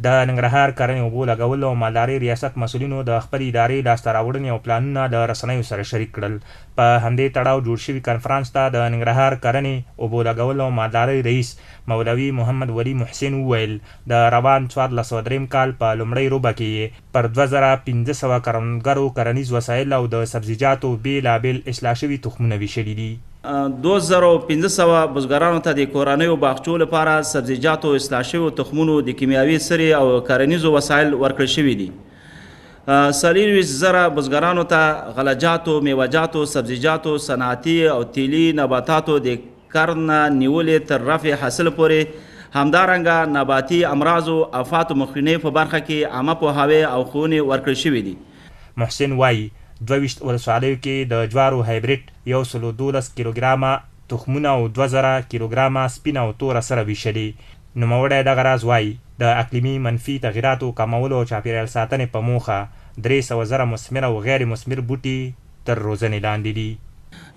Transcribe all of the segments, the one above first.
د ننګرهار کرنې اوبو لګولو او مالدارۍ ریاست مسؤلینو د خپلې ادارې لاسته راوړنې او پلانونه د رسنیو سره شریک کړل. په همدې تړاو جوړ شوي کنفرانس ته د ننګرهار کرنې اوبو لګولو او مالدارۍ رئیس مولوي محمد ولی محسن وویل د روان 1403 کال په لومړۍ روبه کې پر 2500 کروندګرو کرنیز وسایل او د سبزیجاتو بېلابېل اصلاح شوي تخمونه ویشلي دي. 2500 بزګرانو ته د کورنیو باغچو لپاره سبزیجاتو اصلاح شویو تخمونو د کیمیاوي سرې او کرنیزو وسایل ورکړل شوي دي. 40,000 بزګرانو ته غلجاتو، میوهجاتو، سبزیجاتو، صنعتي او تیلي نباتاتو د کرن نیولې تر رفع حاصل پورې، همدارنګه نباتي امراضو آفاتو مخنیوي په برخه کې عامه پوهاوی او ښوونې ورکړل شوي دي. محسن وایي 22 ولسوالیو کې د جوارو هایبریډ 112 کیلوګرامه تخمونه او 2000 کیلوګرامه سپینه او توره سره ویشلي. نوموړی دغه راز وایي د اقلیمي منفي تغیراتو کمولو او چاپیریال ساتنې په موخه 300,000 مثمر او غیر مثمر بوټي تر روزنې لاندې دي.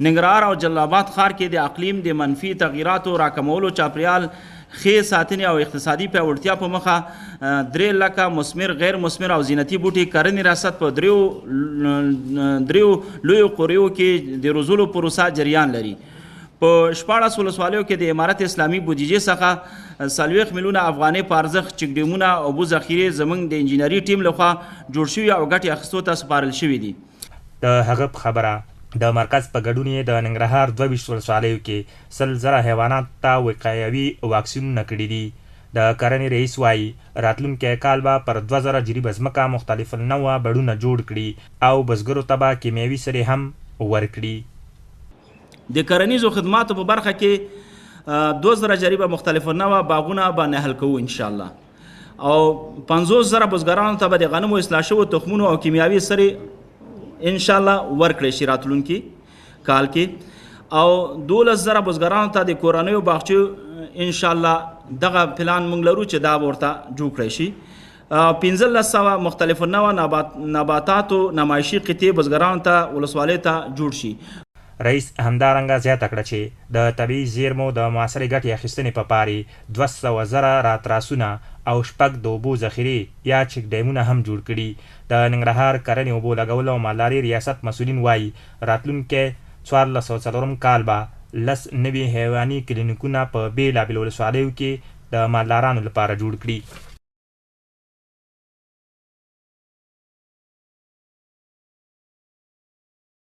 ننګرهار او جلال آباد ښار کې د اقلیم د منفي تغیراتو راکمولو، چاپیریال ښې ساتنې او اقتصادي پیاوړتیا په مخه 3 لکه مثمر، غیر مثمر او زینتي بوټي کرنې ریاست په دریو لویو قوریو کې د روزلو پروسه جریان لري. په 14 ولسوالیو کې د امارت اسلامي بودیجې څخه 40 میلیونه افغانۍ په ارزښت چکډیمونه او اوبو ذخیرې زموږ د انجینري ټیم لخوا جوړ شوي او ګټې اخیستو ته سپارل شوي دي. د هغه په خبره د مرکز په ګډون یې د ننګرهار 22 ولسوالیو کې 100,000 حیوانات ته وقایوي واکسینونه کړي دي. د کرنې رئیس وایي راتلونکی کال به پر 2000 جریبه ځمکه مختلف النوع بڼونه جوړ کړي او بزګرو ته به کیمیاوي سرې هم ورکړي. د کرنیزو خدماتو په برخه کې 2000 جریبه مختلف النوع باغونه به نهل کوو انشاءالله، او 50,000 بزګرانو ته به د غنمو اصلاح شوو تخمونو او کیمیاوي سرې انشاءالله ورکړی شي راتلونکي کال کې، او 12,000 بزګرانو ته د کورنیو باغچو انشاءالله دغه پلان موږ لرو چې دا ورته جوړ کړی شي. 1500 مختلف النوع نباتاتو نمایشي قطعې بزګرانو ته ولسوالۍ ته جوړ شي. رئیس همدارنګه زیاته کړه چې د طبیعي زیرمو د معاصرې ګټې اخیستنې په پارې 200,000 راتراسونه او 6 د اوبو ذخیرې یا چک ډیمونه هم جوړ کړي. د ننګرهار کرنې اوبو لګولو او مالدارۍ ریاست مسؤلین وایي راتلونکی 1404 کال به 10 نوي حیواني کلینیکونه په بېلابېلو ولسوالیو کې د مالدارانو لپاره جوړ کړي.